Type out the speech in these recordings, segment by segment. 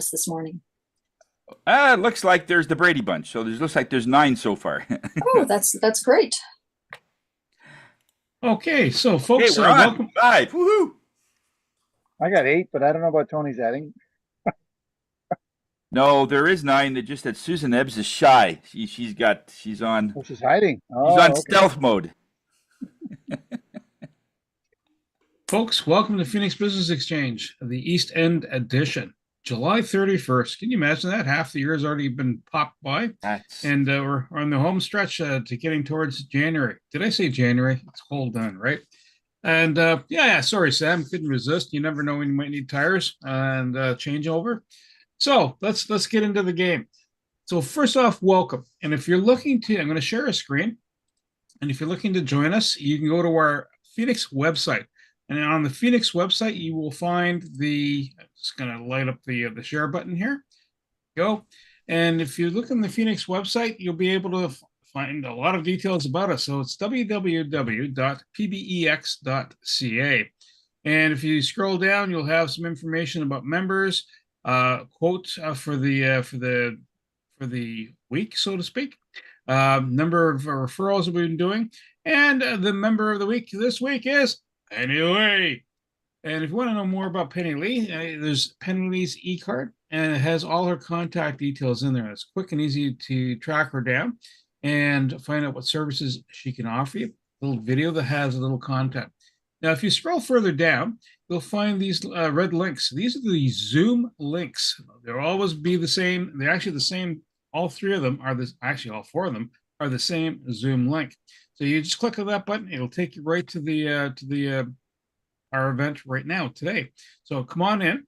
this morning. It looks like there's the Brady Bunch. So looks like there's 9 so far. Oh, that's great. Okay, so Okay, folks, we're on welcome. live. Woohoo! I got 8, but I don't know about Tony's adding. No, there is 9. It's just that Susan Ebbs is shy. She's on Oh, she's hiding. she's on Oh, okay. stealth mode. Folks, welcome to Phoenix Business Exchange, the East End edition, July 31st. Can you imagine that? Half the year has already been popped by, That's and we're on the home stretch to getting towards January. Did I say January? It's cold then, right? And yeah, sorry, Sam, couldn't resist. You never know when you might need tires and changeover. So let's get into the game. So first off, welcome. And if you're looking to, I'm going to share a screen. And if you're looking to join us, you can go to our Phoenix website. And on the Phoenix website, you will find I'm just going to light up the share button here. Go. And if you look on the Phoenix website, you'll be able to find a lot of details about us. So it's www.pbex.ca. And if you scroll down, you'll have some information about members, quote for the week, so to speak, number of referrals that we've been doing, and the member of the week this week is Penny Lee. And if you want to know more about Penny Lee, there's Penny Lee's e-card, and it has all her contact details in there. It's quick and easy to track her down and find out what services she can offer you. A little video that has a little content. Now, if you scroll further down, you'll find these red links. These are the Zoom links. They'll always be the same. They're actually the same. All three of them are actually all four of them are the same Zoom link. So you just click on that button. It'll take you right to our event right now today. So come on in.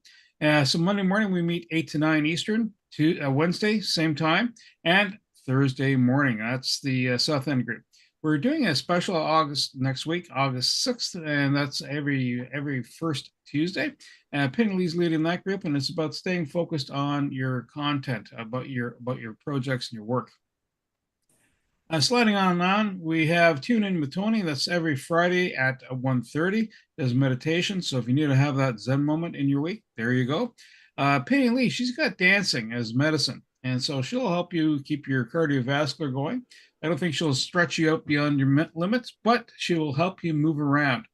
So Monday morning we meet 8 to 9 Eastern. Wednesday same time, and Thursday morning. That's the South End group. We're doing a special next week, August 6th, and that's every first Tuesday. Penny Lee's leading that group, and it's about staying focused on your content, about your projects and your work. Sliding on and on, we have Tune In with Tony. That's every Friday at 1:30. There's meditation, so if you need to have that Zen moment in your week, there you go. Penny Lee, she's got dancing as medicine, and so she'll help you keep your cardiovascular going. I don't think she'll stretch you out beyond your limits, but she will help you move around.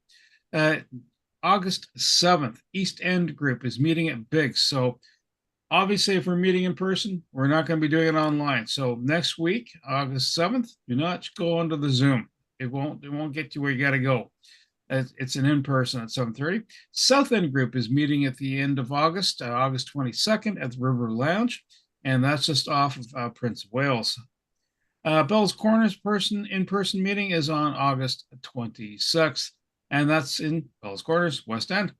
August 7th, East End group is meeting at Biggs. So obviously, if we're meeting in person, we're not going to be doing it online. So next week, August 7th, do not go onto the Zoom. It won't get you where you got to go. It's an in-person at 7:30. South End group is meeting at the end of August, August 22nd at the River Lounge, and that's just off of Prince of Wales. Bell's Corners in-person meeting is on August 26th, and that's in Bell's Corners, West End.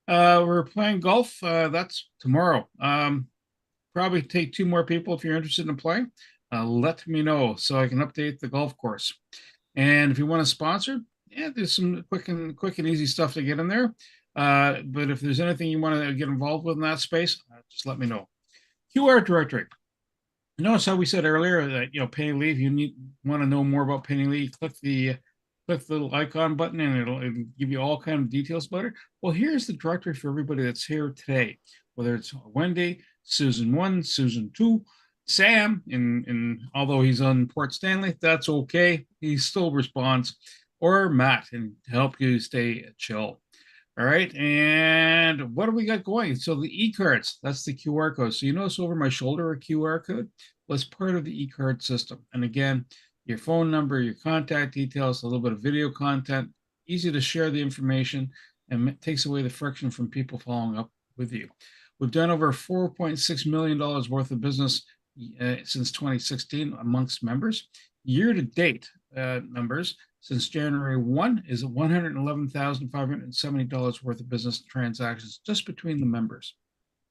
We're playing golf. That's tomorrow. Probably take 2 more people if you're interested in playing. Let me know so I can update the golf course. And if you want to sponsor, yeah, there's some quick and easy stuff to get in there. But if there's anything you want to get involved with in that space, just let me know. QR directory. Notice how we said earlier that Penny Lee, if you want to know more about Penny Lee, click the little icon button and it'll give you all kind of details about it. Well, here's the directory for everybody that's here today, whether it's Wendy, Susan 1, Susan 2, Sam, and although he's on Port Stanley, that's okay. He still responds, or Matt, and help you stay chill. All right, and what do we got going? So the e-cards, that's the QR code. So you notice over my shoulder a QR code? Well, it's part of the e-card system. And again, your phone number, your contact details, a little bit of video content, easy to share the information, and it takes away the friction from people following up with you. We've done over $4.6 million worth of business since 2016 amongst members. Year-to-date numbers since January 1 is $111,570 worth of business transactions just between the members.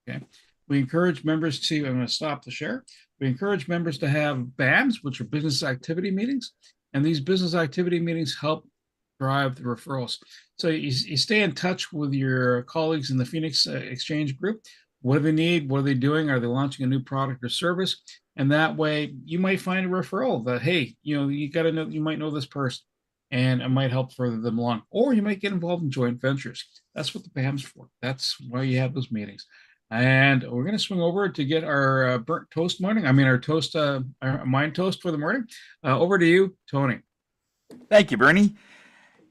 Okay. We encourage members to, I'm going to stop the share. We encourage members to have BAMs, which are business activity meetings. And these business activity meetings help drive the referrals. So you stay in touch with your colleagues in the Phoenix Exchange group. What do they need? What are they doing? Are they launching a new product or service? And that way you might find a referral that, hey, you got to know, you might know this person and it might help further them along. Or you might get involved in joint ventures. That's what the BAM's for. That's why you have those meetings. And we're going to swing over to get our burnt toast morning. I mean, our toast, our mind toast for the morning. Over to you, Tony. Thank you, Bernie.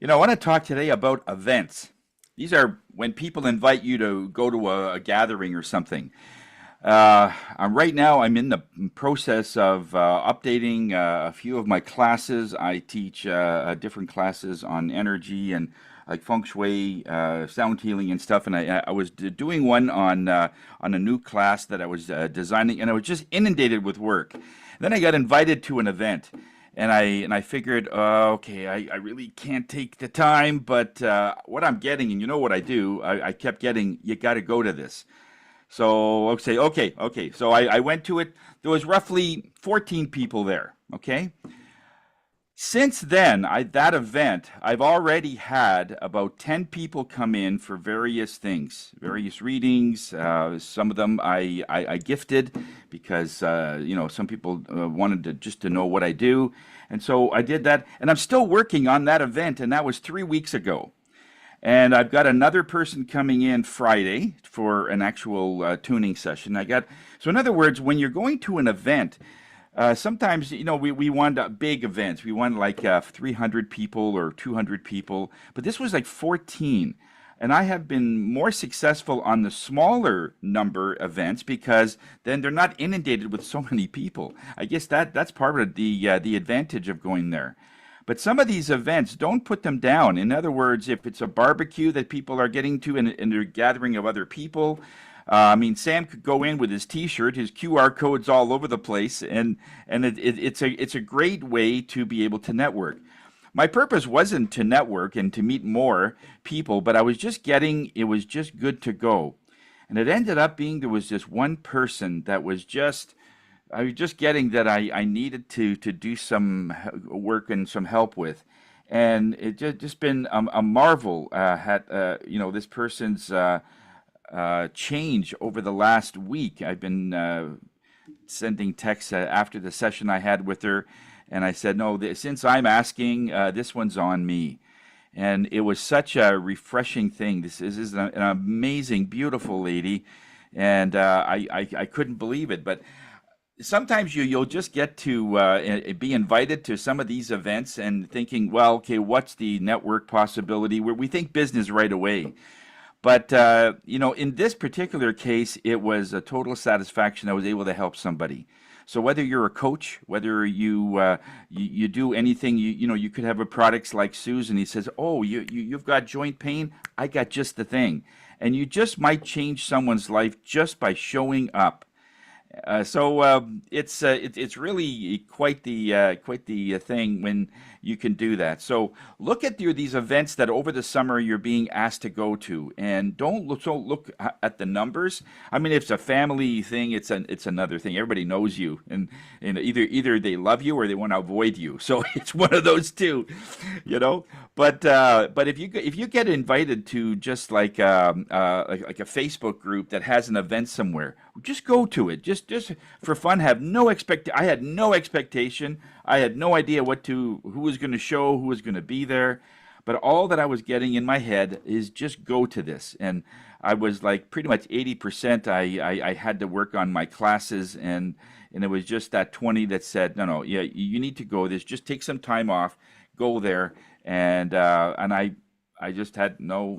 I want to talk today about events. These are when people invite you to go to a gathering or something. Right now, I'm in the process of updating a few of my classes. I teach different classes on energy and like feng shui, sound healing, and stuff. And I was doing one on a new class that I was designing, and I was just inundated with work. Then I got invited to an event. And I figured, okay, I really can't take the time, but what I'm getting, and you know what I do, I kept getting, you got to go to this. So I'll say, okay. So I went to it. There was roughly 14 people there. Okay. Since then, that event, I've already had about 10 people come in for various things, various readings. Some of them I gifted because, some people wanted to know what I do. And so I did that. And I'm still working on that event. And that was 3 weeks ago. And I've got another person coming in Friday for an actual tuning session. So in other words, when you're going to an event, sometimes, we want big events. We want like 300 people or 200 people, but this was like 14. And I have been more successful on the smaller number events because then they're not inundated with so many people. I guess that's part of the advantage of going there. But some of these events, don't put them down. In other words, if it's a barbecue that people are getting to and they're gathering of other people, Sam could go in with his T-shirt, his QR codes all over the place, and it's a great way to be able to network. My purpose wasn't to network and to meet more people, but it was just good to go. And it ended up being there was this one person that I was just getting that I needed to do some work and some help with. And it just been a marvel this person's change over the last week. I've been sending texts after the session I had with her, and I said, no, since I'm asking, this one's on me. And it was such a refreshing thing. This is an amazing, beautiful lady, and I couldn't believe it. But sometimes you'll just get to be invited to some of these events and thinking, well, okay, what's the network possibility? Where we think business right away. But, in this particular case, it was a total satisfaction. I was able to help somebody. So whether you're a coach, whether you do anything, you could have a products like Susan. He says, oh, you've got joint pain. I got just the thing. And you just might change someone's life just by showing up. It's really quite the thing when you can do that. So look at these events that over the summer you're being asked to go to, and don't look at the numbers. I mean, if it's a family thing, it's another thing. Everybody knows you, and either they love you or they want to avoid you. So it's one of those two. But if you get invited to just like a Facebook group that has an event somewhere, just go to it. Just for fun. I had no expectation. I had no idea who was going to show, who was going to be there. But all that I was getting in my head is just go to this. And I was like pretty much 80%. I had to work on my classes, and it was just that 20 that said, no, yeah, you need to go. Just take some time off, go there. And I just had I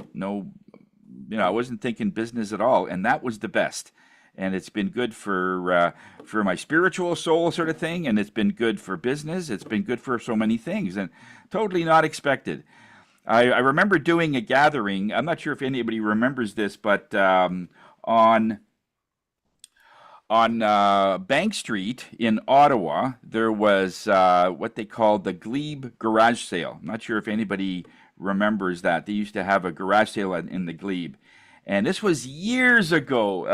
wasn't thinking business at all, and that was the best. And it's been good for my spiritual soul sort of thing, and it's been good for business. It's been good for so many things, and totally not expected. I remember doing a gathering. I'm not sure if anybody remembers this, but on Bank Street in Ottawa, there was what they called the Glebe Garage Sale. I'm not sure if anybody remembers that. They used to have a garage sale in the Glebe. And this was years ago,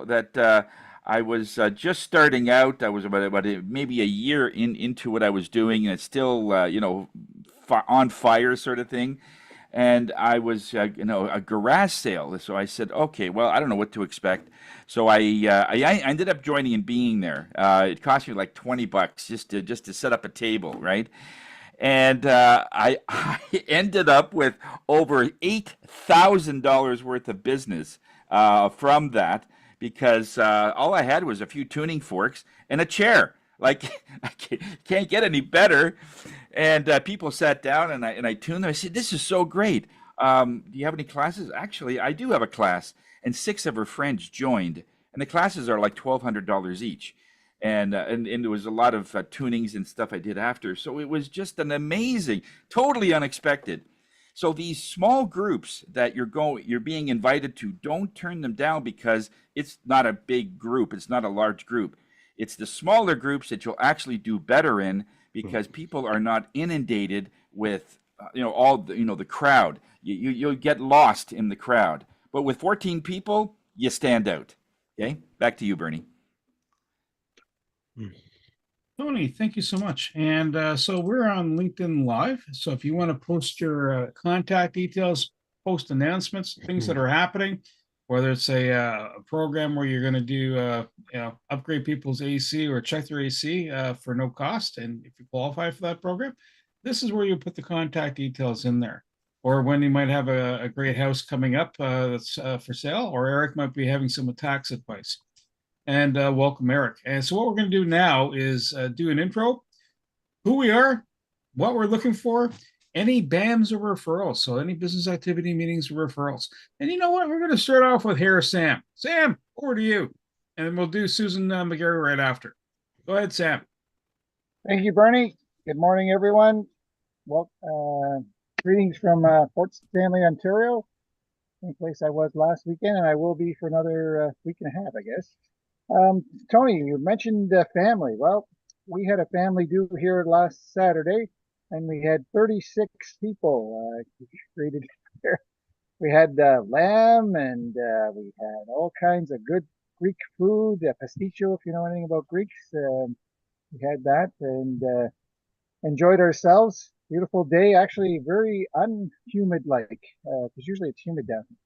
that I was just starting out. I was about maybe a year into what I was doing, and it's still, on fire sort of thing. And I was, a garage sale. So I said, okay, well, I don't know what to expect. So I ended up joining and being there. It cost me like $20 just to set up a table, right? And I ended up with over $8,000 worth of business from that because all I had was a few tuning forks and a chair. Like I can't get any better. And people sat down and I tuned them. I said, "This is so great. Do you have any classes?" Actually, I do have a class, and 6 of her friends joined, and the classes are like $1,200 each. And there was a lot of tunings and stuff I did after. So it was just an amazing, totally unexpected. So these small groups that you're being invited to, don't turn them down because it's not a big group, it's not a large group. It's the smaller groups that you'll actually do better in because people are not inundated with all the crowd. You'll get lost in the crowd. But with 14 people, you stand out. Okay, back to you, Bernie. Tony, thank you so much. And so we're on LinkedIn Live. So if you want to post your contact details, post announcements, things that are happening, whether it's a program where you're going to do, upgrade people's AC or check their AC for no cost, and if you qualify for that program, this is where you put the contact details in there. Or when you might have a great house coming up that's for sale, or Eric might be having some tax advice. And welcome, Eric. And so what we're going to do now is do an intro, who we are, what we're looking for, any BAMs or referrals. So any business activity meetings or referrals. And you know what? We're going to start off with here, Sam. Sam, over to you. And then we'll do Susan McGarry right after. Go ahead, Sam. Thank you, Bernie. Good morning, everyone. Well, greetings from Fort Stanley, Ontario. Same place I was last weekend, and I will be for another week and a half, I guess. Tony, you mentioned family. Well, we had a family do here last Saturday, and we had 36 people greeted here. We had lamb, and we had all kinds of good Greek food, pasticcio, if you know anything about Greeks. We had that and enjoyed ourselves. Beautiful day, actually very unhumid like, because usually it's humid down here.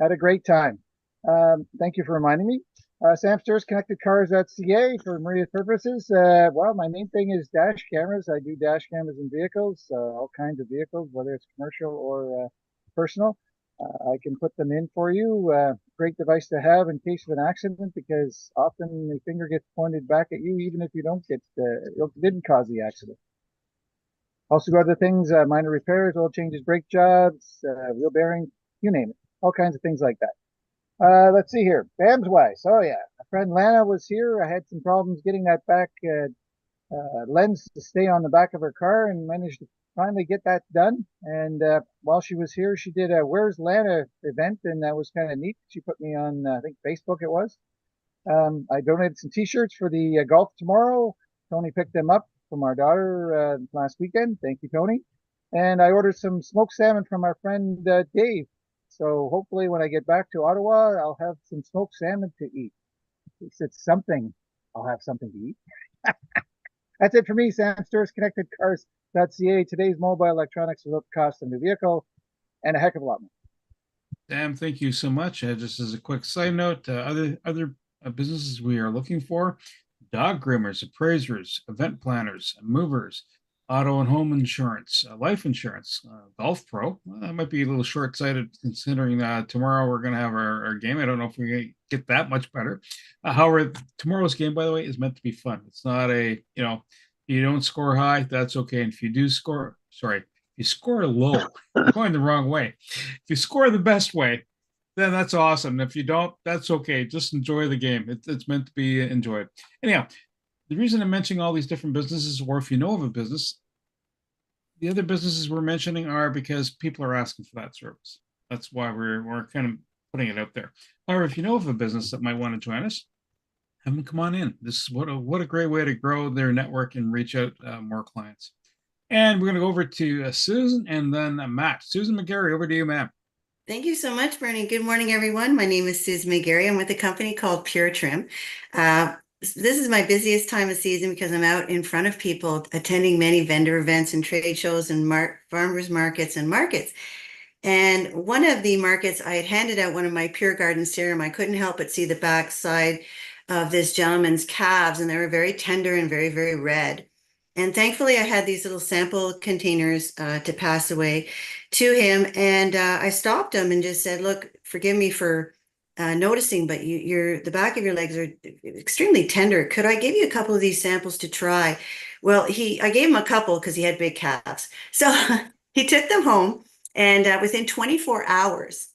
Had a great time. Thank you for reminding me. Sam Stairs ConnectedCars.ca for Maria's purposes. Well, my main thing is dash cameras. I do dash cameras in vehicles, all kinds of vehicles, whether it's commercial or personal. I can put them in for you. Great device to have in case of an accident because often the finger gets pointed back at you, even if you didn't cause the accident. Also got other things, minor repairs, oil changes, brake jobs, wheel bearing, you name it. All kinds of things like that. Let's see here. BAMS wise. Oh yeah. My friend Lana was here. I had some problems getting that back lens to stay on the back of her car and managed to finally get that done. And while she was here, she did a Where's Lana event, and that was kind of neat. She put me on, I think, Facebook it was. I donated some t-shirts for the golf tomorrow. Tony picked them up from our daughter last weekend. Thank you, Tony. And I ordered some smoked salmon from our friend Dave. So hopefully when I get back to Ottawa, I'll have some smoked salmon to eat. At least it's something. I'll have something to eat. That's it for me, Sam Stairs, ConnectedCars.ca. Today's mobile electronics without the cost of the vehicle and a heck of a lot more. Sam, thank you so much. Just as a quick side note, other businesses we are looking for: dog groomers, appraisers, event planners, movers, auto and home insurance, life insurance, golf pro. Well, that might be a little short-sighted considering tomorrow we're going to have our game. I don't know if we get that much better. However, tomorrow's game, by the way, is meant to be fun. It's not a, you don't score high, that's okay. And if you do score, sorry, if you score low, you're going the wrong way. If you score the best way, then that's awesome. If you don't, that's okay. Just enjoy the game. It's meant to be enjoyed. Anyhow, the reason I'm mentioning all these different businesses, or if you know of a business, the other businesses we're mentioning are because people are asking for that service. That's why we're kind of putting it out there. However, if you know of a business that might want to join us, have them come on in. This is what a great way to grow their network and reach out more clients. And we're going to go over to Susan and then Matt. Susan McGarry, over to you, ma'am. Thank you so much, Bernie. Good morning, everyone. My name is Susan McGarry. I'm with a company called Pure Trim. This is my busiest time of season because I'm out in front of people attending many vendor events and trade shows and farmers markets and markets. And one of the markets, I had handed out one of my Pure Garden serum. I couldn't help but see the back side of this gentleman's calves, and they were very tender and very, very red. And thankfully, I had these little sample containers to pass away to him. And I stopped him and just said, look, forgive me for noticing, but the back of your legs are extremely tender. Could I give you a couple of these samples to try? Well, I gave him a couple because he had big calves. So he took them home, and within 24 hours,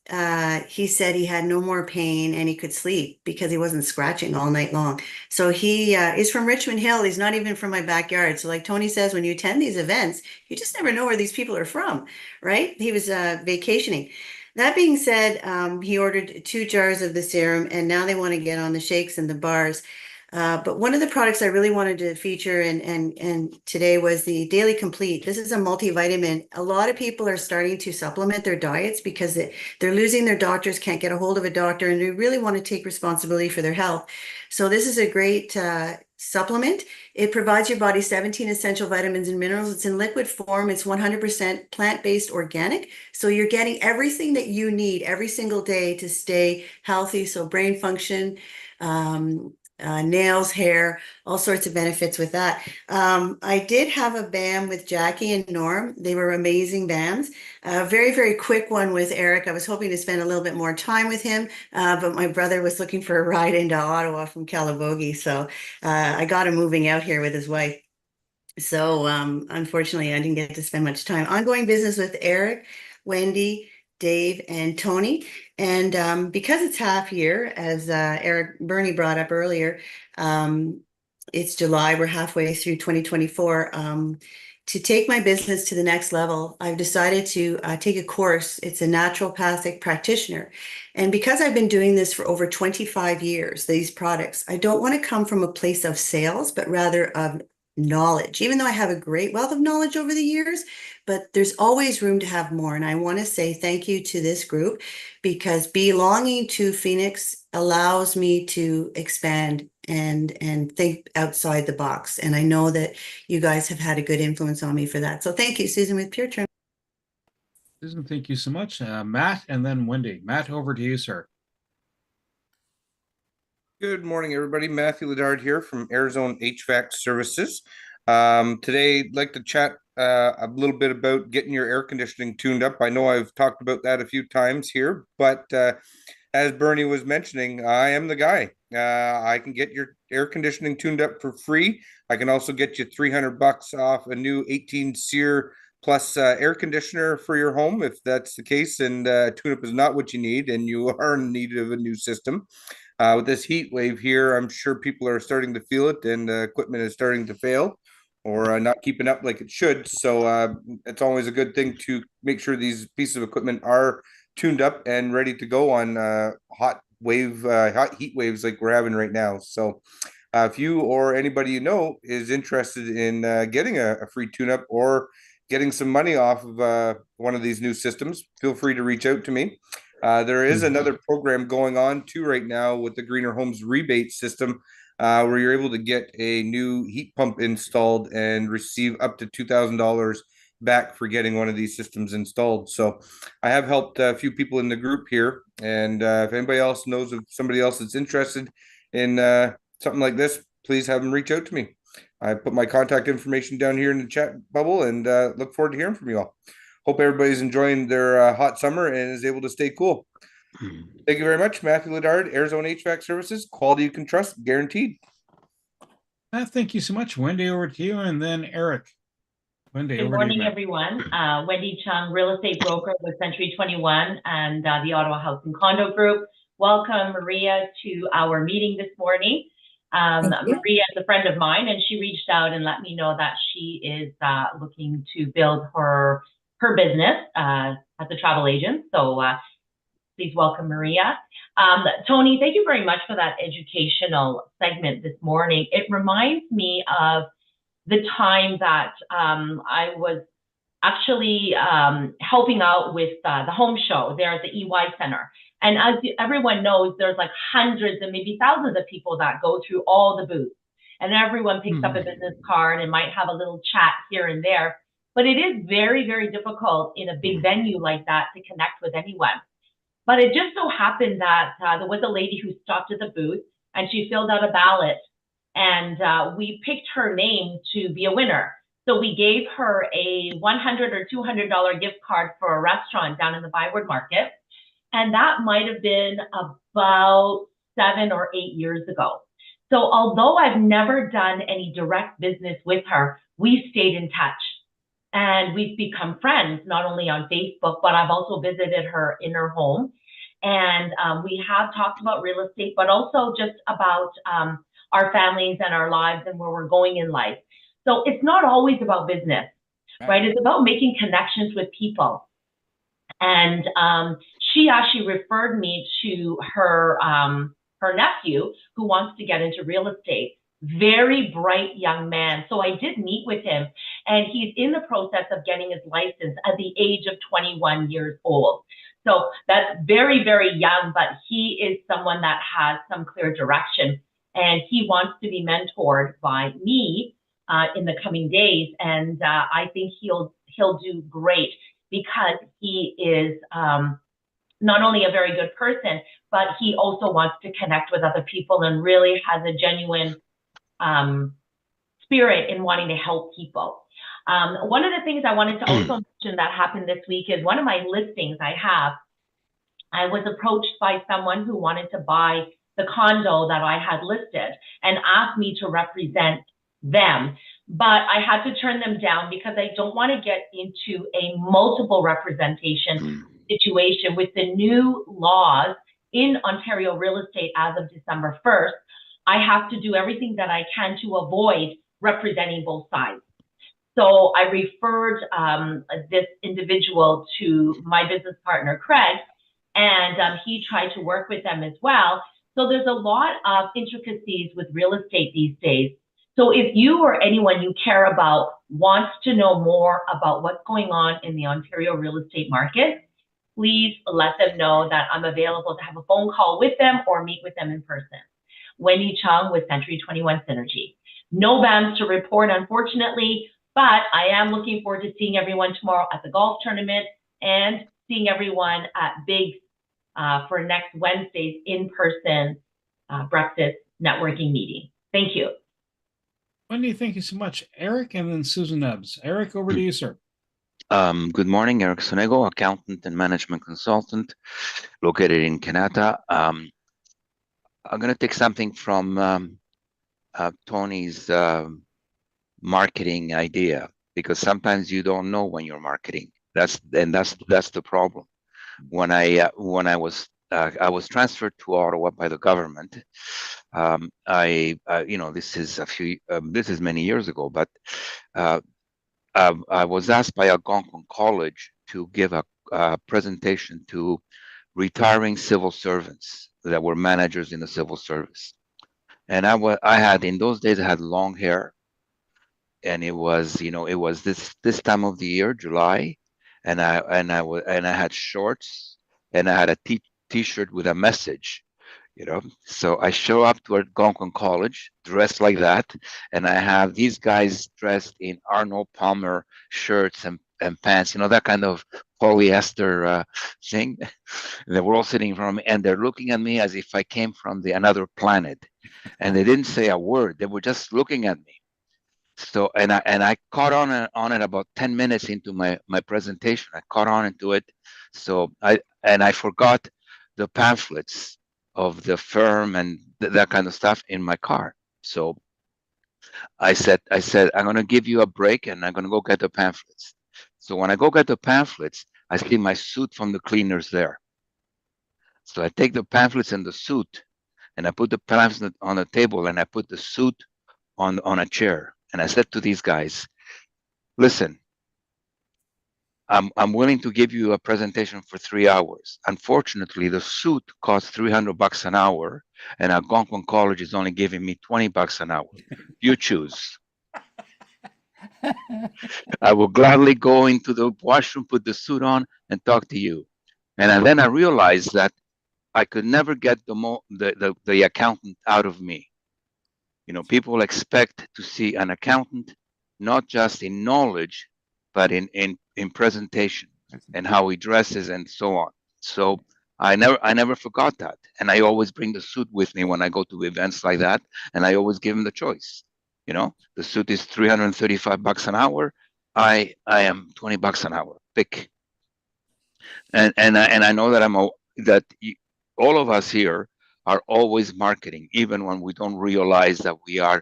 he said he had no more pain and he could sleep because he wasn't scratching all night long. So he is from Richmond Hill. He's not even from my backyard. So like Tony says, when you attend these events, you just never know where these people are from, right? He was vacationing. That being said, he ordered 2 jars of the serum, and now they want to get on the shakes and the bars. But one of the products I really wanted to feature and today was the Daily Complete. This is a multivitamin. A lot of people are starting to supplement their diets because they're losing their doctors, can't get a hold of a doctor, and they really want to take responsibility for their health. So this is a great supplement. It provides your body 17 essential vitamins and minerals. It's in liquid form. It's 100% plant-based organic. So you're getting everything that you need every single day to stay healthy. So brain function, nails, hair, all sorts of benefits with that. I did have a BAM with Jackie and Norm. They were amazing BAMs. A very, very quick one with Eric. I was hoping to spend a little bit more time with him, but my brother was looking for a ride into Ottawa from Calabogie. So I got him moving out here with his wife. So unfortunately, I didn't get to spend much time. Ongoing business with Eric, Wendy, Dave, and Tony. And because it's half year, as Bernie brought up earlier, it's July, we're halfway through 2024. To take my business to the next level, I've decided to take a course. It's a naturopathic practitioner. And because I've been doing this for over 25 years, these products, I don't want to come from a place of sales, but rather of knowledge, even though I have a great wealth of knowledge over the years, but there's always room to have more. And I want to say thank you to this group because belonging to Phoenix allows me to expand and think outside the box. And I know that you guys have had a good influence on me for that. So thank you, Susan with Pure Trim. Susan, thank you so much. Matt and then Wendy. Matt, over to you, sir. Good morning, everybody. Matthew Ledard here from Arizona HVAC Services. Today, I'd like to chat a little bit about getting your air conditioning tuned up. I know I've talked about that a few times here, but as Bernie was mentioning, I am the guy. I can get your air conditioning tuned up for free. I can also get you $300 off a new 18 SEER plus air conditioner for your home if that's the case and tune-up is not what you need and you are in need of a new system. With this heat wave here, I'm sure people are starting to feel it and equipment is starting to fail or not keeping up like it should. So it's always a good thing to make sure these pieces of equipment are tuned up and ready to go on hot heat waves like we're having right now. So if you or anybody you know is interested in getting a free tune-up or getting some money off of one of these new systems, feel free to reach out to me. There is another program going on too right now with the Greener Homes rebate system where you're able to get a new heat pump installed and receive up to $2,000 back for getting one of these systems installed. So I have helped a few people in the group here. And if anybody else knows of somebody else that's interested in something like this, please have them reach out to me. I put my contact information down here in the chat bubble and look forward to hearing from you all. Hope everybody's enjoying their hot summer and is able to stay cool. Thank you very much. Matthew Ledard, Arizona HVAC Services. Quality you can trust, guaranteed. Thank you so much. Wendy, over to you, and then Eric. Wendy, Good over to you. morning, everyone. Wendy Chung, real estate broker with Century 21 and the Ottawa House and Condo Group. Welcome, Maria, to our meeting this morning. Maria is a friend of mine, and she reached out and let me know that she is looking to build her business as a travel agent. So please welcome Maria. Tony, thank you very much for that educational segment this morning. It reminds me of the time that I was actually helping out with the home show there at the EY Center. And as everyone knows, there's like hundreds and maybe thousands of people that go through all the booths. And everyone picks up a business card and might have a little chat here and there. But it is very, very difficult in a big venue like that to connect with anyone. But it just so happened that there was a lady who stopped at the booth and she filled out a ballot. And we picked her name to be a winner. So we gave her a $100 or $200 gift card for a restaurant down in the Byward Market. And that might have been about 7 or 8 years ago. So although I've never done any direct business with her, we stayed in touch. And we've become friends, not only on Facebook, but I've also visited her in her home. And we have talked about real estate, but also just about our families and our lives and where we're going in life. So it's not always about business, right? It's about making connections with people. And she actually referred me to her her nephew who wants to get into real estate. Very bright young man. So I did meet with him, and he's in the process of getting his license at the age of 21 years old. So that's very, very young, but he is someone that has some clear direction, and he wants to be mentored by me in the coming days. And I think he'll do great because he is not only a very good person, but he also wants to connect with other people and really has a genuine spirit in wanting to help people. One of the things I wanted to also mention that happened this week is one of my listings I was approached by someone who wanted to buy the condo that I had listed and asked me to represent them. But I had to turn them down because I don't want to get into a multiple representation situation with the new laws in Ontario real estate as of December 1st. I have to do everything that I can to avoid representing both sides. So I referred this individual to my business partner, Craig, and he tried to work with them as well. So there's a lot of intricacies with real estate these days. So if you or anyone you care about wants to know more about what's going on in the Ontario real estate market, please let them know that I'm available to have a phone call with them or meet with them in person. Wendy Chung with Century 21 Synergy. No BAMs to report, unfortunately, but I am looking forward to seeing everyone tomorrow at the golf tournament and seeing everyone at Biggs for next Wednesday's in-person breakfast networking meeting. Thank you. Wendy, thank you so much. Eric and then Susan Ebbs. Eric, over to you, sir. Good morning, Eric Sonego, accountant and management consultant located in Canada. I'm going to take something from Tony's marketing idea, because sometimes you don't know when you're marketing. That's the problem. When I was transferred to Ottawa by the government, this is many years ago, but I was asked by Algonquin College to give a presentation to retiring civil servants that were managers in the civil service. And I had, in those days, I had long hair, and it was this time of the year, July, and I had shorts, and I had a t-shirt with a message. So I show up to Algonquin College dressed like that, and I have these guys dressed in Arnold Palmer shirts and pants, that kind of polyester thing. They were all sitting in front of me, and they're looking at me as if I came from another planet, and they didn't say a word. They were just looking at me. So and I caught on it about 10 minutes into my presentation. I caught on into it. So I forgot the pamphlets of the firm and that kind of stuff in my car. So I said, I'm going to give you a break, and I'm going to go get the pamphlets. So when I go get the pamphlets, I see my suit from the cleaners there. So I take the pamphlets and the suit, and I put the pamphlets on the table, and I put the suit on a chair. And I said to these guys, listen, I'm willing to give you a presentation for 3 hours. Unfortunately, the suit costs $300 an hour, and Algonquin College is only giving me $20 an hour. You choose. I will gladly go into the washroom, put the suit on, and talk to you. And then I realized that I could never get the accountant out of me. People expect to see an accountant not just in knowledge, but in presentation and how he dresses and so on. So I never forgot that, and I always bring the suit with me when I go to events like that, and I always give him the choice. The suit is $335 an hour. I am $20 an hour. Pick. And I know that all of us here are always marketing, even when we don't realize that we're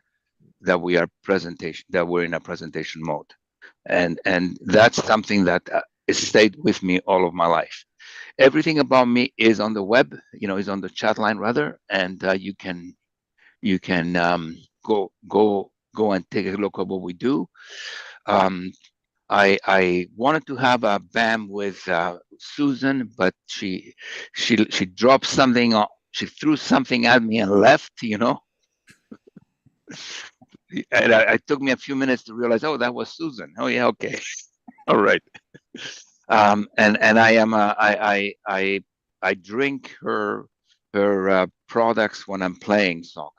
in a presentation mode, and that's something that stayed with me all of my life. Everything about me is on the web, is on the chat line rather, and you can go and take a look at what we do. I wanted to have a BAM with Susan, but she dropped something. She threw something at me and left. And it took me a few minutes to realize, oh, that was Susan. Oh yeah, okay, all right. And I drink her products when I'm playing soccer.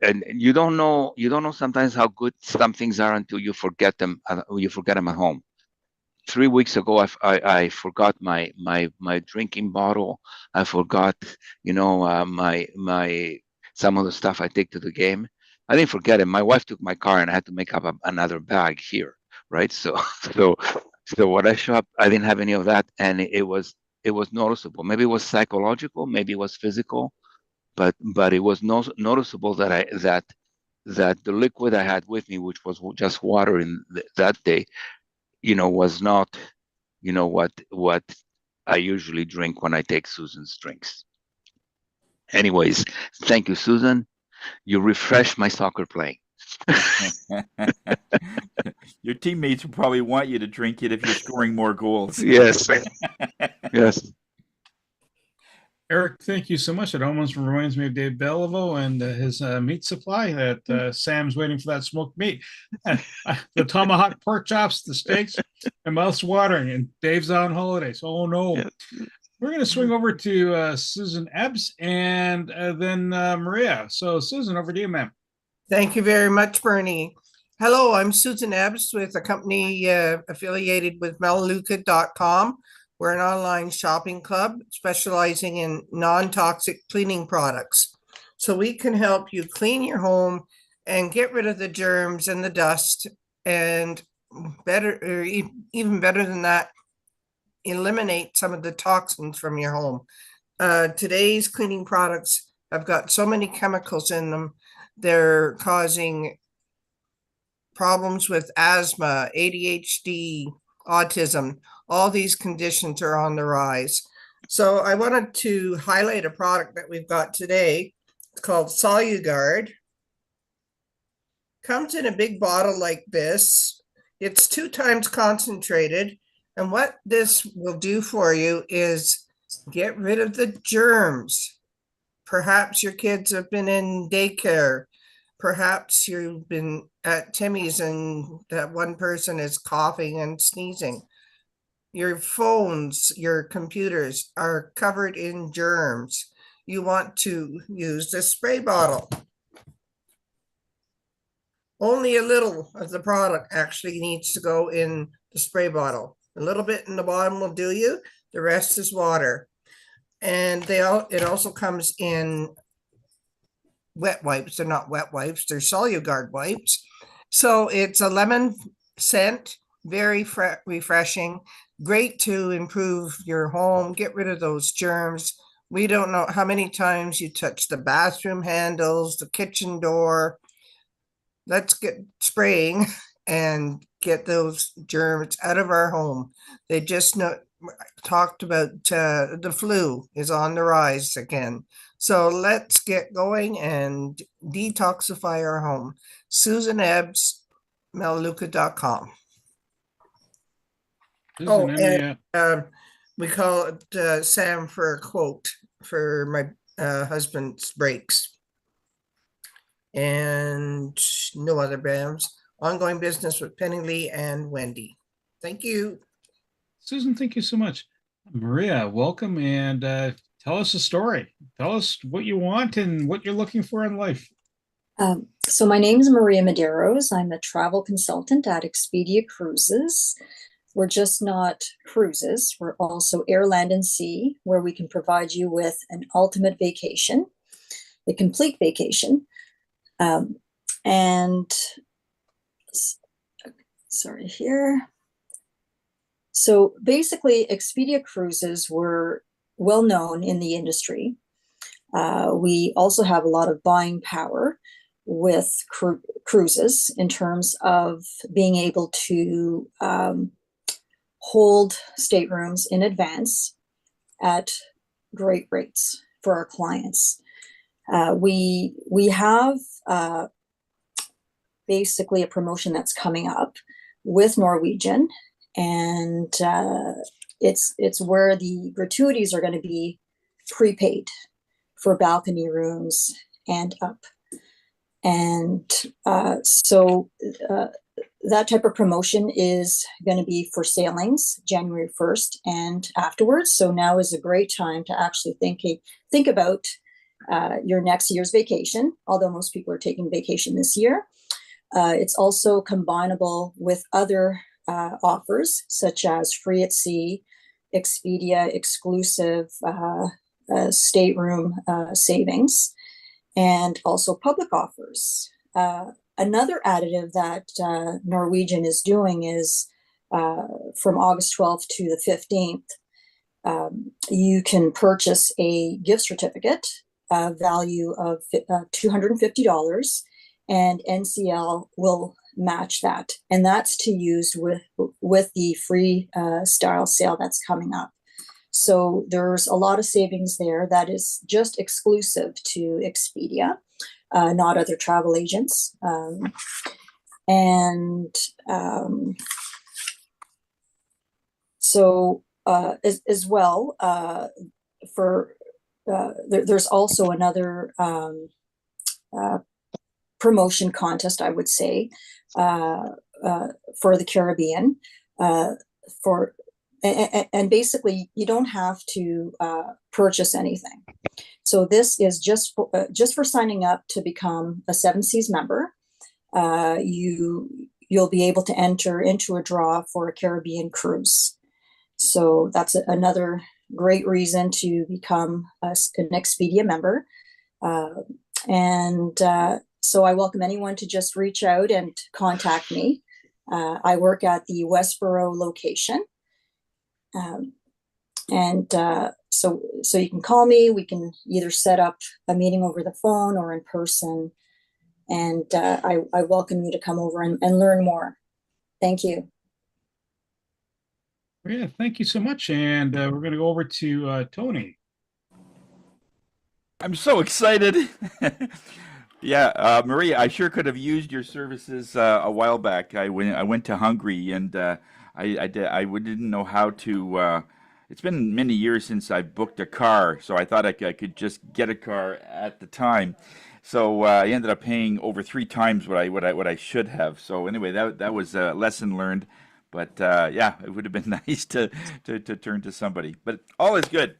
And you don't know sometimes how good some things are until you forget them. You forget them at home. 3 weeks ago, I forgot my drinking bottle. I forgot, my some of the stuff I take to the game. I didn't forget it. My wife took my car, and I had to make up another bag here, right? So when I show up, I didn't have any of that, and it was noticeable. Maybe it was psychological, maybe it was physical, but it was noticeable that the liquid I had with me, which was just water in that day, was not, what I usually drink when I take Susan's drinks. Anyways, thank you, Susan. You refresh my soccer playing. Your teammates will probably want you to drink it if you're scoring more goals. Yes. Yes. Eric, thank you so much. It almost reminds me of Dave Belleville and his meat supply that Sam's waiting for that smoked meat. The tomahawk pork chops, the steaks, my mouth's watering, and Dave's on holidays. Oh, no. Yeah. We're going to swing over to Susan Ebbs and then Maria. So, Susan, over to you, ma'am. Thank you very much, Bernie. Hello, I'm Susan Ebbs with a company affiliated with melaleuca.com. We're an online shopping club specializing in non-toxic cleaning products. So we can help you clean your home and get rid of the germs and the dust, and even better than that, eliminate some of the toxins from your home. Today's cleaning products have got so many chemicals in them. They're causing problems with asthma, ADHD, autism. All these conditions are on the rise. So I wanted to highlight a product that we've got today. It's called SoluGuard. Comes in a big bottle like this. It's 2 times concentrated. And what this will do for you is get rid of the germs. Perhaps your kids have been in daycare. Perhaps you've been at Timmy's and that one person is coughing and sneezing. Your phones, your computers are covered in germs. You want to use the spray bottle. Only a little of the product actually needs to go in the spray bottle. A little bit in the bottom will do you. The rest is water. And it also comes in wet wipes. They're not wet wipes, they're SoluGuard wipes. So it's a lemon scent, very refreshing, great to improve your home, get rid of those germs. We don't know how many times you touch the bathroom handles, the kitchen door. Let's get spraying and get those germs out of our home. They just talked about the flu is on the rise again. So let's get going and detoxify our home. Susan Ebbs, melaleuca.com. Oh, and we call it Sam for a quote for my husband's breaks. And no other brands. Ongoing business with Penny Lee and Wendy. Thank you. Susan, thank you so much. Maria, welcome, and tell us a story. Tell us what you want and what you're looking for in life. So my name is Maria Medeiros. I'm a travel consultant at Expedia Cruises. We're just not cruises. We're also air, land, and sea, where we can provide you with an ultimate vacation, a complete vacation. So basically, Expedia cruises were well known in the industry. We also have a lot of buying power with cruises in terms of being able to hold staterooms in advance at great rates for our clients. We have basically a promotion that's coming up with Norwegian, and it's where the gratuities are going to be prepaid for balcony rooms and up. And so that type of promotion is going to be for sailings January 1st and afterwards. So now is a great time to actually think about your next year's vacation, although most people are taking vacation this year. It's also combinable with other offers, such as free at sea, Expedia exclusive stateroom savings, and also public offers. Another additive that Norwegian is doing is from August 12th to the 15th, you can purchase a gift certificate value of $250, and NCL will match that. And that's to use with the free style sale that's coming up. So there's a lot of savings there that is just exclusive to Expedia, not other travel agents. So as well, there's also another promotion contest, I would say, for the Caribbean. And basically, you don't have to purchase anything. So this is just for signing up to become a Seven Seas member. You'll be able to enter into a draw for a Caribbean cruise. So that's another great reason to become an Expedia member. So I welcome anyone to just reach out and contact me. I work at the Westboro location. So you can call me. We can either set up a meeting over the phone or in person. And I welcome you to come over and learn more. Thank you. Yeah, thank you so much. And we're going to go over to Tony. I'm so excited. Yeah, Maria, I sure could have used your services a while back. I went to Hungary, and I didn't know how to. It's been many years since I booked a car, so I thought I could just get a car at the time. So I ended up paying over 3 times what I should have. So anyway, that was a lesson learned. But yeah, it would have been nice to turn to somebody. But all is good.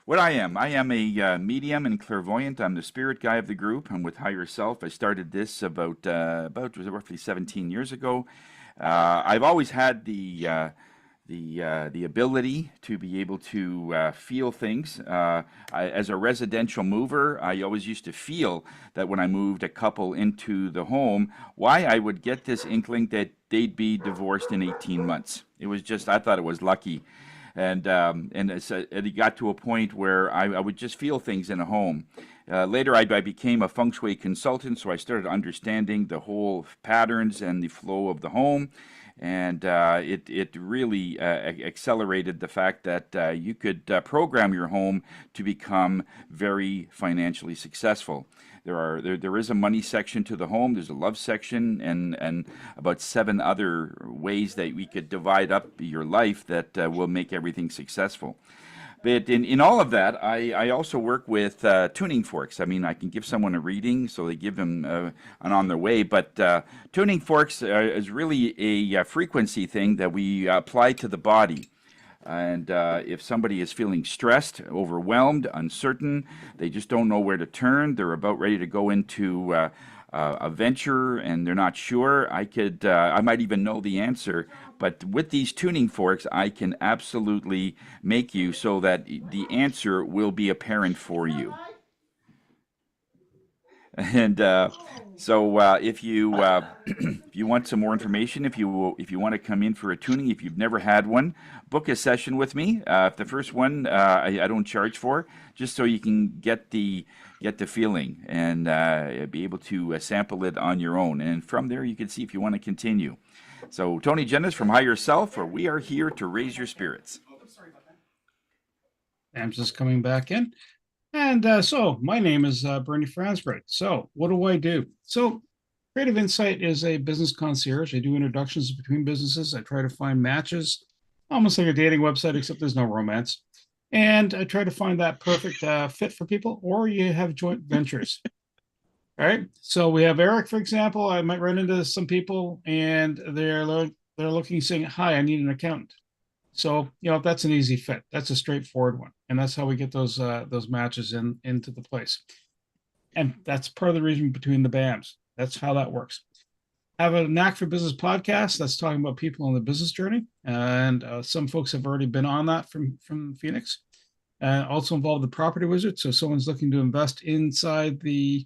What I am a medium and clairvoyant. I'm the spirit guy of the group. I'm with Higher Self. I started this about roughly 17 years ago. I've always had the ability to be able to feel things. As a residential mover, I always used to feel that when I moved a couple into the home, why I would get this inkling that they'd be divorced in 18 months. It was just, I thought it was lucky. And it got to a point where I would just feel things in a home. Later, I became a feng shui consultant, so I started understanding the whole patterns and the flow of the home. And it really accelerated the fact that you could program your home to become very financially successful. There is a money section to the home. There's a love section, and about 7 other ways that we could divide up your life that will make everything successful. But in all of that, I also work with tuning forks. I mean, I can give someone a reading, so they give them an on their way. But tuning forks is really a frequency thing that we apply to the body. And if somebody is feeling stressed, overwhelmed, uncertain, they just don't know where to turn, they're about ready to go into a venture and they're not sure, I might even know the answer. But with these tuning forks, I can absolutely make you so that the answer will be apparent for you. And so if you if you want some more information, if you want to come in for a tuning, if you've never had one, book a session with me. If the first one I don't charge for, just so you can get the feeling and be able to sample it on your own. And from there, you can see if you want to continue. So Tony Jennis from Higher Self, where we are here to raise your spirits. Sam's just coming back in. And so my name is Bernie Fransbright. So what do I do? So Creative Insight is a business concierge. I do introductions between businesses. I try to find matches, almost like a dating website, except there's no romance. And I try to find that perfect fit for people, or you have joint ventures. All right. So we have Eric, for example. I might run into some people and they're looking, saying, "Hi, I need an accountant." So, that's an easy fit. That's a straightforward one. And that's how we get those matches into the place. And that's part of the reason between the BAMs. That's how that works. I have a Knack for Business podcast that's talking about people on the business journey. And some folks have already been on that from Phoenix. Also involved the Property Wizard. So someone's looking to invest inside the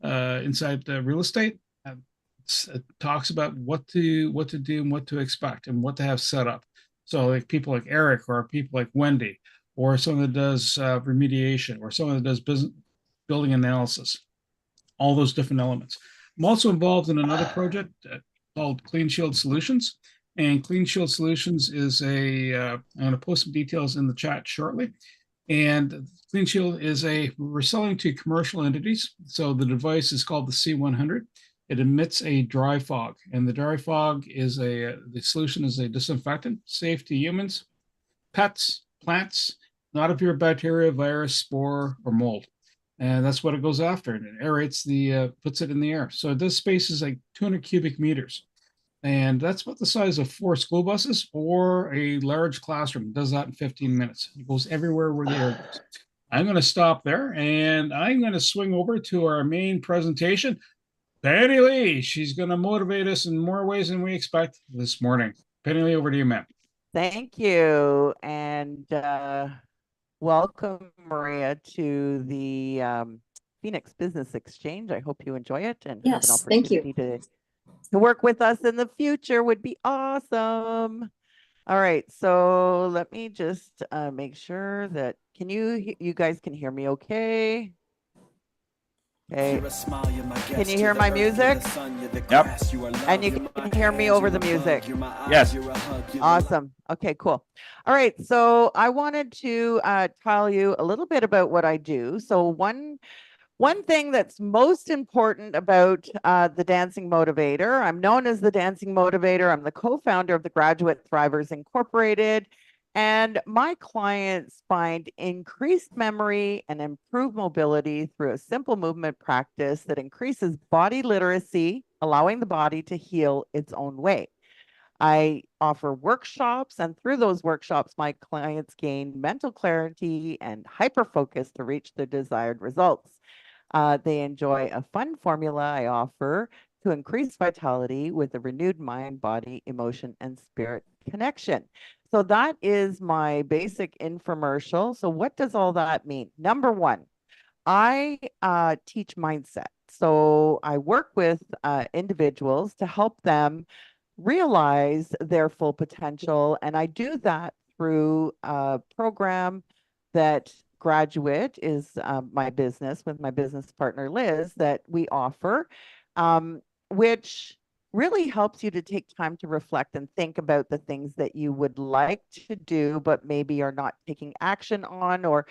real estate. It talks about what to do and what to expect and what to have set up. So like people like Eric or people like Wendy or someone that does remediation or someone that does building analysis, all those different elements. I'm also involved in another project called Clean Shield Solutions. And Clean Shield Solutions is I'm going to post some details in the chat shortly. And Clean Shield we're selling to commercial entities. So the device is called the C100. It emits a dry fog, and the dry fog the solution is a disinfectant, safe to humans, pets, plants, not a pure bacteria, virus, spore, or mold. And that's what it goes after. And it aerates puts it in the air. So this space is like 200 cubic meters. And that's about the size of 4 school buses or a large classroom. It does that in 15 minutes. It goes everywhere where the air goes. I'm going to stop there, and I'm going to swing over to our main presentation. Penny Lee, she's going to motivate us in more ways than we expect this morning. Penny Lee, over to you, ma'am. Thank you. And welcome, Maria, to the Phoenix Business Exchange. I hope you enjoy it and have an opportunity to work with us in the future would be awesome. All right, so let me just make sure that you guys can hear me okay? Okay. Can you hear my music? Yep. And you can hear me over the music? Yes. Awesome. Okay, cool. All right. So I wanted to tell you a little bit about what I do. So one thing that's most important about the Dancing Motivator, I'm known as the Dancing Motivator. I'm the co-founder of the Graduate Thrivers Incorporated. And my clients find increased memory and improved mobility through a simple movement practice that increases body literacy, allowing the body to heal its own way. I offer workshops, and through those workshops, my clients gain mental clarity and hyper focus to reach their desired results. They enjoy a fun formula I offer to increase vitality with a renewed mind, body, emotion, and spirit connection. So that is my basic infomercial. So what does all that mean? Number one, I teach mindset. So I work with individuals to help them realize their full potential. And I do that through a program that Graduate is my business with my business partner, Liz, that we offer, which really helps you to take time to reflect and think about the things that you would like to do, but maybe are not taking action on, or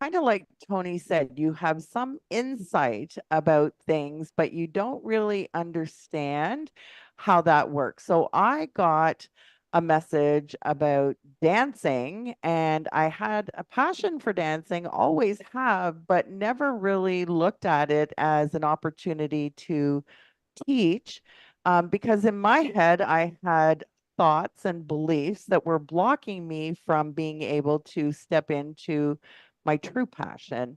kind of like Tony said, you have some insight about things, but you don't really understand how that works. So I got a message about dancing, and I had a passion for dancing, always have, but never really looked at it as an opportunity to teach, because in my head, I had thoughts and beliefs that were blocking me from being able to step into my true passion,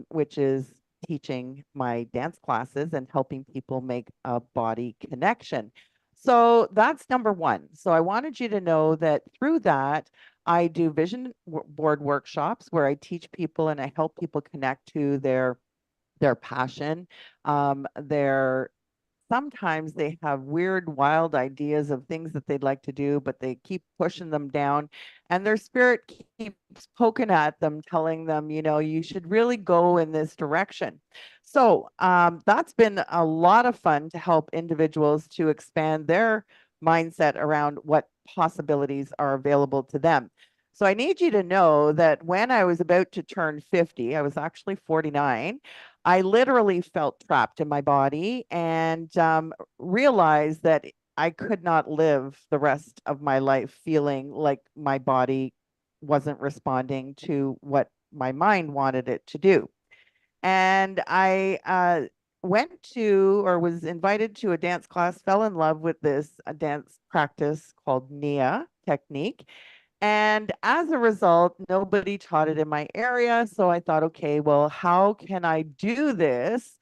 which is teaching my dance classes and helping people make a body connection. So that's number one. So I wanted you to know that through that, I do vision board workshops where I teach people and I help people connect to their their passion. Sometimes they have weird, wild ideas of things that they'd like to do, but they keep pushing them down, and their spirit keeps poking at them, telling them, you know, you should really go in this direction. So that's been a lot of fun to help individuals to expand their mindset around what possibilities are available to them. So I need you to know that when I was about to turn 50, I was actually 49. I literally felt trapped in my body and realized that I could not live the rest of my life feeling like my body wasn't responding to what my mind wanted it to do. And I went to, or was invited to, a dance class, fell in love with this dance practice called Nia technique. And as a result, nobody taught it in my area. So I thought, okay, well, how can I do this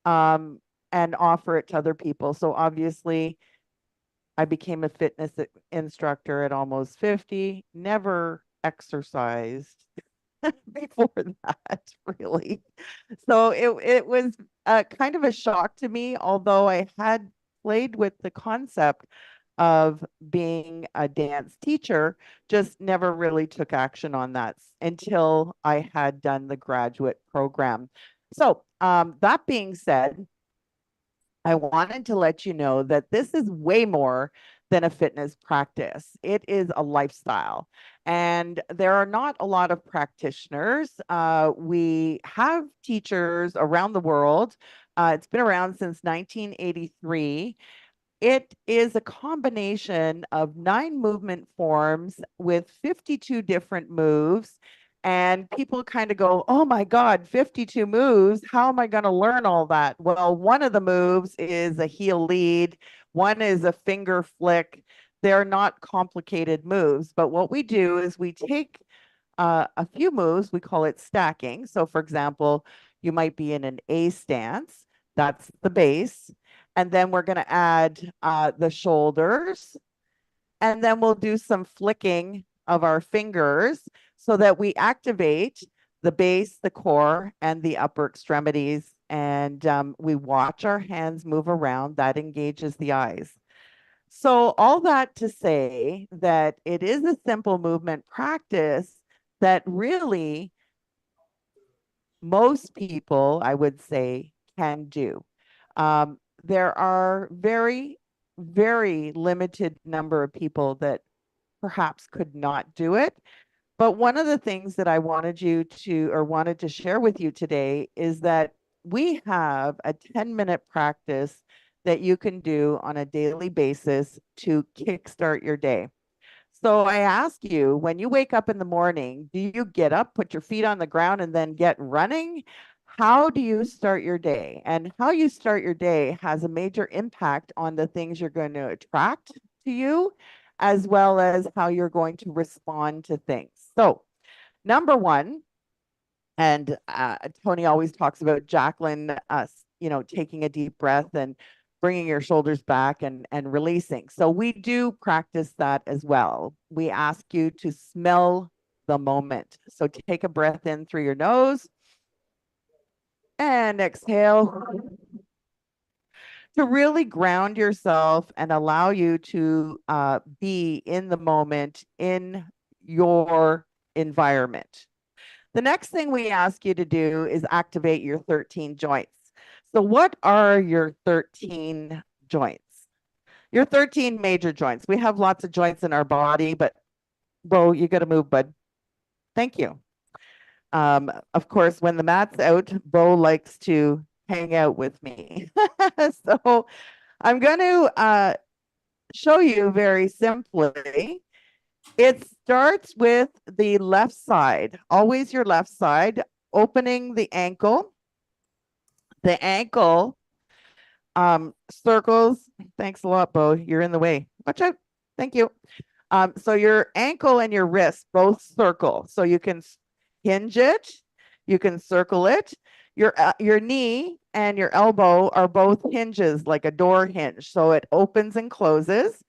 and offer it to other people? So obviously, I became a fitness instructor at almost 50, never exercised before that, really. So it was kind of a shock to me, although I had played with the concept of being a dance teacher, just never really took action on that until I had done the graduate program. So that being said, I wanted to let you know that this is way more than a fitness practice. It is a lifestyle. And there are not a lot of practitioners. We have teachers around the world. It's been around since 1983. It is a combination of 9 movement forms with 52 different moves. And people kind of go, oh my God, 52 moves. How am I going to learn all that? Well, one of the moves is a heel lead, one is a finger flick. They're not complicated moves. But what we do is we take a few moves, we call it stacking. So, for example, you might be in an A stance, that's the base. And then we're going to add the shoulders. And then we'll do some flicking of our fingers so that we activate the base, the core, and the upper extremities. And we watch our hands move around. That engages the eyes. So all that to say that it is a simple movement practice that really most people, I would say, can do. There are very, very limited number of people that perhaps could not do it. But one of the things that I wanted to share with you today is that we have a 10-minute practice that you can do on a daily basis to kickstart your day. So I ask you, when you wake up in the morning, do you get up, put your feet on the ground, and then get running? How do you start your day? And how you start your day has a major impact on the things you're going to attract to you, as well as how you're going to respond to things. So, number one, and Tony always talks about Jacqueline, taking a deep breath and bringing your shoulders back and releasing. So we do practice that as well. We ask you to smell the moment. So take a breath in through your nose and exhale to really ground yourself and allow you to be in the moment in your environment. The next thing we ask you to do is activate your 13 joints. So what are your 13 joints? Your 13 major joints. We have lots of joints in our body, but Bo, you got to move, bud. Thank you. Of course, when the mat's out, Bo likes to hang out with me. So I'm going to show you very simply. It starts with the left side, always your left side, opening the ankle. The ankle circles. Thanks a lot, Bo. You're in the way. Watch out. Thank you. So your ankle and your wrist both circle. So you can hinge it. You can circle it. Your knee and your elbow are both hinges, like a door hinge. So it opens and closes.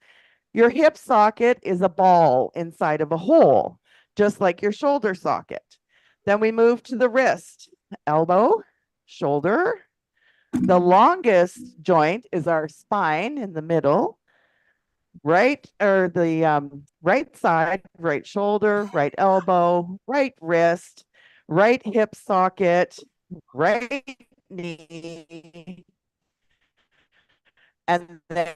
Your hip socket is a ball inside of a hole, just like your shoulder socket. Then we move to the wrist, elbow, shoulder. The longest joint is our spine in the middle, right, or the right side, right shoulder, right elbow, right wrist, right hip socket, right knee, and then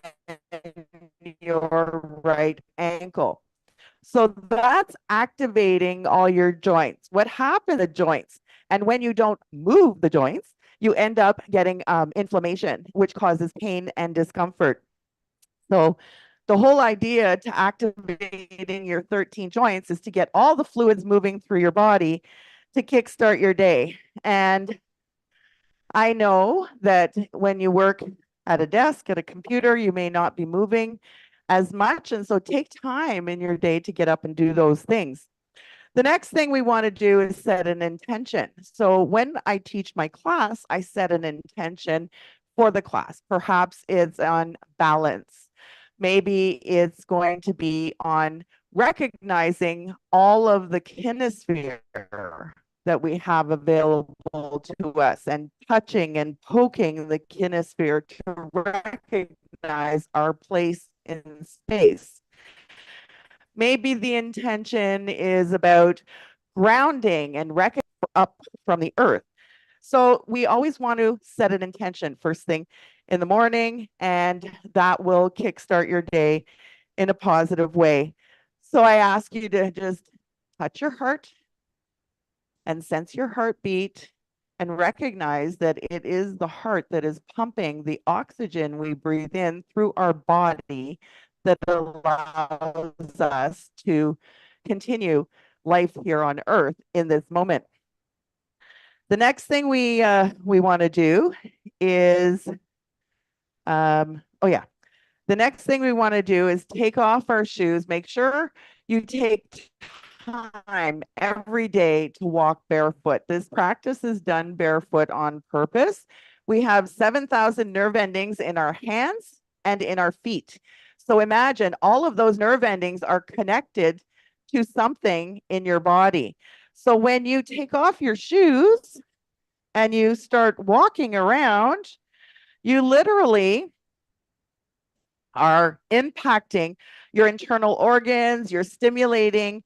your right ankle. So that's activating all your joints. What happens to the joints? And when you don't move the joints, you end up getting inflammation, which causes pain and discomfort. So the whole idea to activating your 13 joints is to get all the fluids moving through your body to kickstart your day. And I know that when you work at a desk, at a computer, you may not be moving as much. And so take time in your day to get up and do those things. The next thing we want to do is set an intention. So when I teach my class, I set an intention for the class. Perhaps it's on balance. Maybe it's going to be on recognizing all of the kinesphere that we have available to us and touching and poking the kinesphere to recognize our place in space. Maybe the intention is about grounding and up from the earth. So we always want to set an intention first thing in the morning, and that will kickstart your day in a positive way. So I ask you to just touch your heart and sense your heartbeat and recognize that it is the heart that is pumping the oxygen we breathe in through our body that allows us to continue life here on earth in this moment. The next thing we want to do is, the next thing we want to do is take off our shoes. Make sure you take time every day to walk barefoot. This practice is done barefoot on purpose. We have 7,000 nerve endings in our hands and in our feet. So imagine all of those nerve endings are connected to something in your body. So when you take off your shoes and you start walking around, you literally are impacting your internal organs, you're stimulating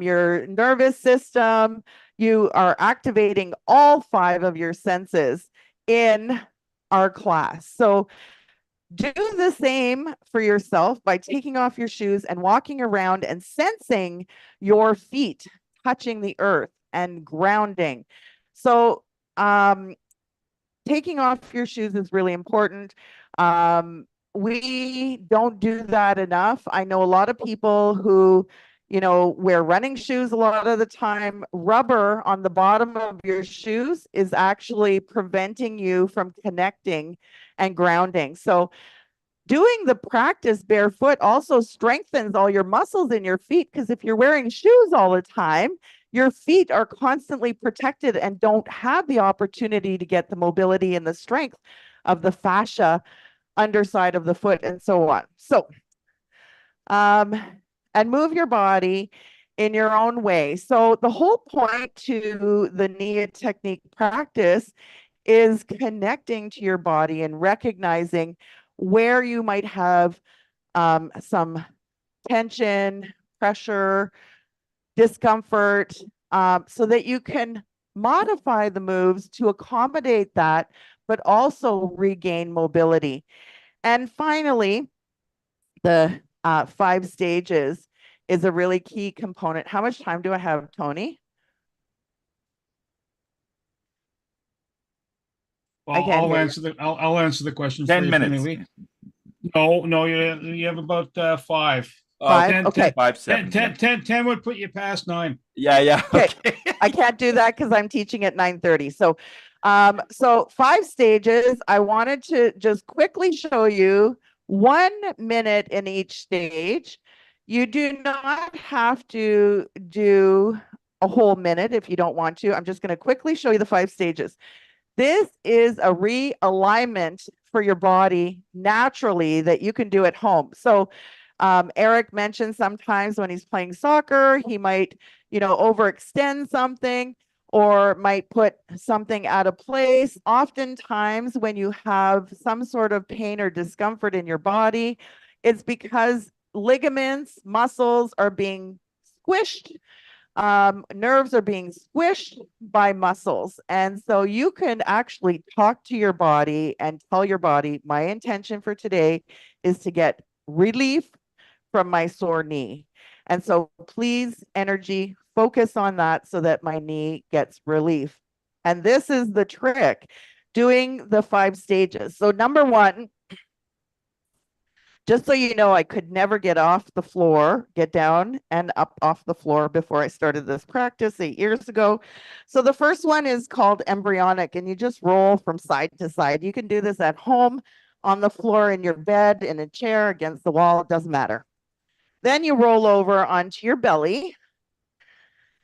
your nervous system, you are activating all 5 of your senses in our class. So do the same for yourself by taking off your shoes and walking around and sensing your feet touching the earth and grounding. So taking off your shoes is really important. We don't do that enough. I know a lot of people who, wear running shoes a lot of the time. Rubber on the bottom of your shoes is actually preventing you from connecting and grounding. So doing the practice barefoot also strengthens all your muscles in your feet, because if you're wearing shoes all the time, your feet are constantly protected and don't have the opportunity to get the mobility and the strength of the fascia underside of the foot and so on. So, and move your body in your own way. So the whole point to the Nia technique practice is connecting to your body and recognizing where you might have some tension, pressure, discomfort, so that you can modify the moves to accommodate that, but also regain mobility. And finally, the 5 stages is a really key component. How much time do I have, Tony? Well, I'll answer the question. 10 minutes. No, you have about 5. 5. 10, okay. 5, 7. 10 would put you past 9. Yeah. Okay. I can't do that because I'm teaching at 9:30. So, so 5 stages. I wanted to just quickly show you 1 minute in each stage. You do not have to do a whole minute if you don't want to. I'm just going to quickly show you the 5 stages. This is a realignment for your body naturally that you can do at home. So Eric mentioned sometimes when he's playing soccer, he might, overextend something. or might put something out of place. Oftentimes, when you have some sort of pain or discomfort in your body, it's because ligaments, muscles are being squished. Nerves are being squished by muscles. And so you can actually talk to your body and tell your body, my intention for today is to get relief from my sore knee. And so please, energy, focus on that so that my knee gets relief. And this is the trick, doing the 5 stages. So number 1, just so you know, I could never get off the floor, get down and up off the floor before I started this practice 8 years ago. So the first one is called embryonic, and you just roll from side to side. You can do this at home, on the floor, in your bed, in a chair, against the wall, it doesn't matter. Then you roll over onto your belly,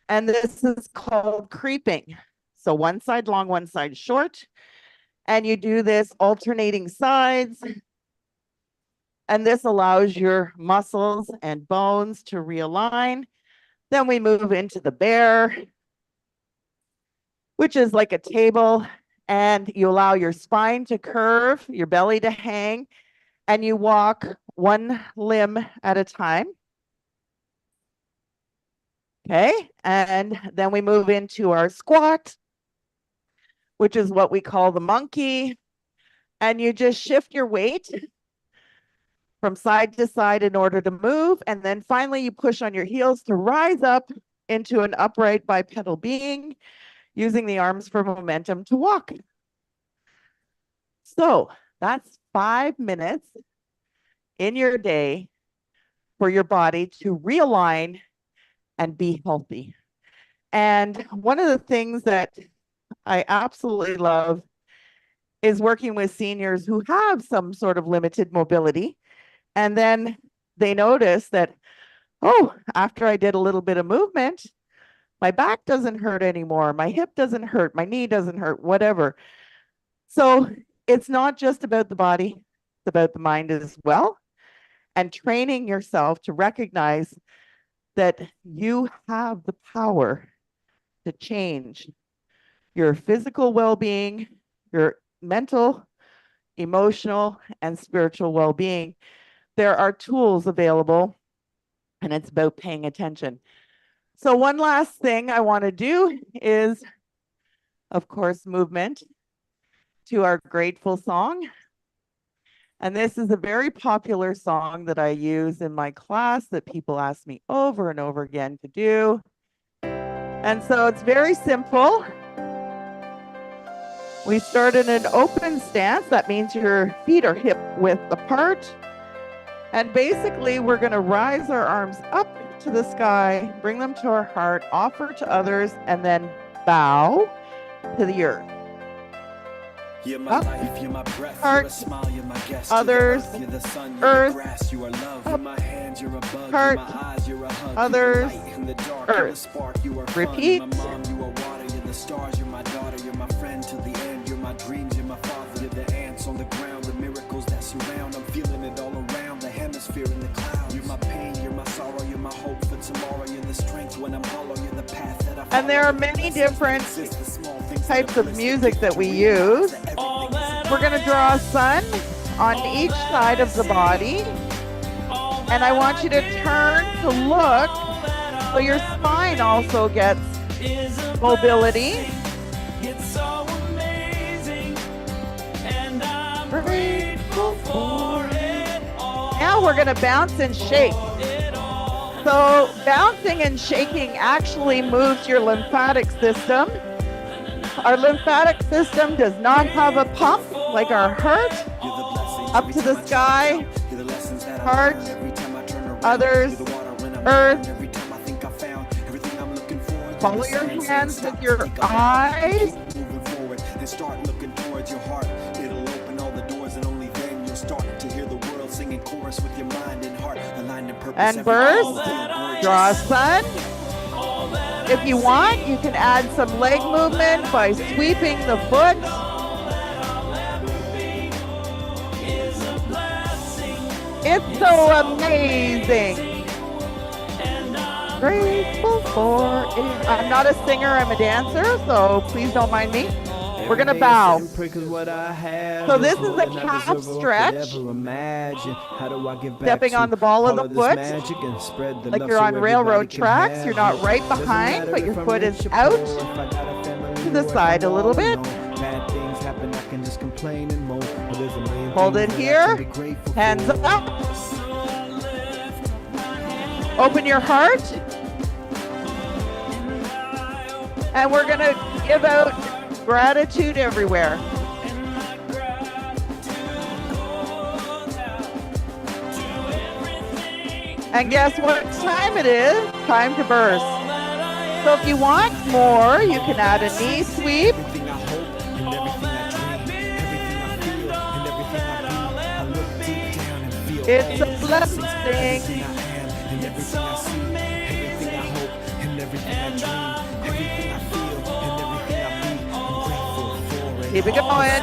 and this is called creeping. So one side long, one side short, and you do this alternating sides. And this allows your muscles and bones to realign. Then we move into the bear, which is like a table, and you allow your spine to curve, your belly to hang, and you walk one limb at a time. Okay, and then we move into our squat, which is what we call the monkey, and you just shift your weight from side to side in order to move, and then finally you push on your heels to rise up into an upright bipedal being, using the arms for momentum to walk. So that's 5 minutes in your day for your body to realign and be healthy. And one of the things that I absolutely love is working with seniors who have some sort of limited mobility. And then they notice that, oh, after I did a little bit of movement, my back doesn't hurt anymore. My hip doesn't hurt. My knee doesn't hurt, whatever. So it's not just about the body, it's about the mind as well. And training yourself to recognize that you have the power to change your physical well-being, your mental, emotional, and spiritual well-being. There are tools available, and it's about paying attention. So one last thing I want to do is, of course, movement to our grateful song. And this is a very popular song that I use in my class that people ask me over and over again to do. And so it's very simple. We start in an open stance. That means your feet are hip width apart. And basically, we're going to rise our arms up to the sky, bring them to our heart, offer to others, and then bow to the earth. You're my life, you're my breath, heart, you're a smile, you're my guest, others, you're the sun, you're earth, the grass, you are love, you're my hands, you're a bug, heart, you're my eyes, you're a hug, others, you're the light in the dark, earth. you're the spark, you are fun, Repeat. you're my mom, you are water, you're the stars, you're my daughter, you're my friend till the end, you're my dreams, you're my father, you're the ants on the ground, the miracles that surround, I'm feeling it all around, the hemisphere in the clouds, you're my pain, you're my sorrow, you're my hope for tomorrow, you're the strength when I'm hollow, you're the path that I follow. And there are many different types of music that we use. We're going to draw a sun on each side of the body. And I want you to turn to look so your spine also gets mobility. Now we're going to bounce and shake. So bouncing and shaking actually moves your lymphatic system. Our lymphatic system does not have a pump like our heart. Up to the sky, heart, others, earth. Follow your hands with your eyes. Start looking towards your heart. It'll open all the doors, and only then you'll start to hear the world singing chorus with your mind and heart aligned in purpose. And birds, draw a sun. If you want, you can add some leg movement by sweeping the foot. It's so amazing. grateful for it. I'm not a singer, I'm a dancer, so please don't mind me. We're gonna bow. So this is a calf stretch. Stepping on the ball of the foot, like you're on railroad tracks. You're not right behind, but your foot is out to the side a little bit. Hold it here. Hands up. Open your heart. And we're gonna give out gratitude everywhere. And guess what time it is? Time to burst. So if you want more, you can add a knee sweep. It's a blessing. Keep it going.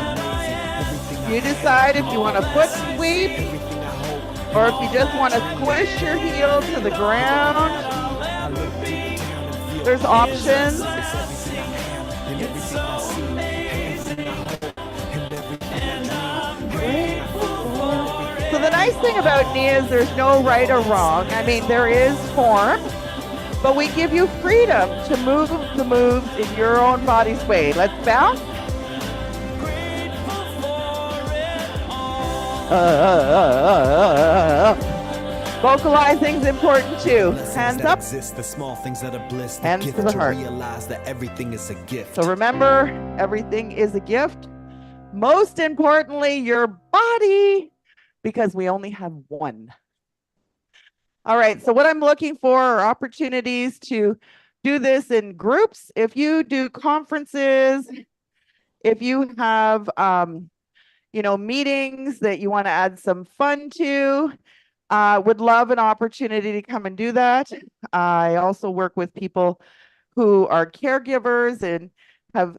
You decide if you want a foot sweep or if you just want to squish your heel to the ground. There's options. So the nice thing about knee is there's no right or wrong. I mean, there is form, but we give you freedom to move the moves in your own body's way. Let's bounce. Vocalizing's important too. Hands up. Hands to the heart. So remember, everything is a gift. Most importantly, your body, because we only have one. All right, so what I'm looking for are opportunities to do this in groups. If you do conferences, if you have meetings that you want to add some fun to, would love an opportunity to come and do that. I also work with people who are caregivers and have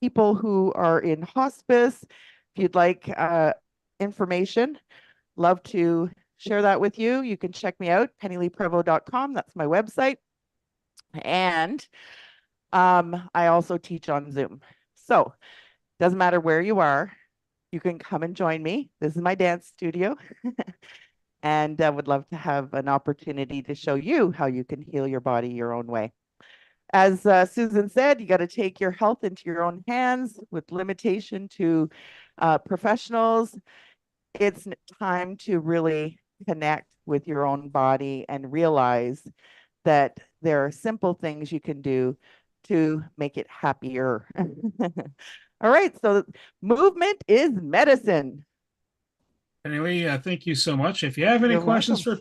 people who are in hospice. If you'd like information, love to share that with you. You can check me out, pennyleeprevo.com. That's my website. And I also teach on Zoom. So doesn't matter where you are, you can come and join me. This is my dance studio. And I would love to have an opportunity to show you how you can heal your body your own way. As Susan said, you got to take your health into your own hands with limitation to professionals. It's time to really connect with your own body and realize that there are simple things you can do to make it happier. All right, so movement is medicine. Penny Lee, thank you so much. If you have any questions for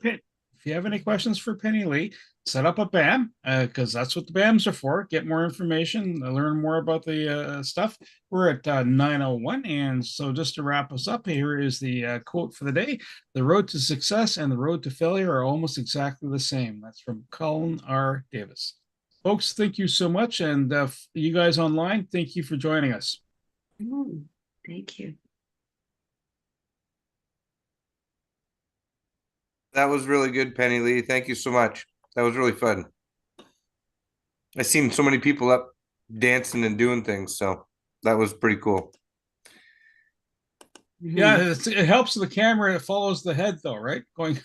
Penny Lee, set up a BAM because that's what the BAMs are for. Get more information, learn more about the stuff. We're at 9:01, and so just to wrap us up, here is the quote for the day: "The road to success and the road to failure are almost exactly the same." That's from Colin R. Davis. Folks, thank you so much, and you guys online, thank you for joining us. Thank you. That was really good, Penny Lee. Thank you so much. That was really fun. I've seen so many people up dancing and doing things, so that was pretty cool. Yeah, it helps the camera. It follows the head, though, right? Going.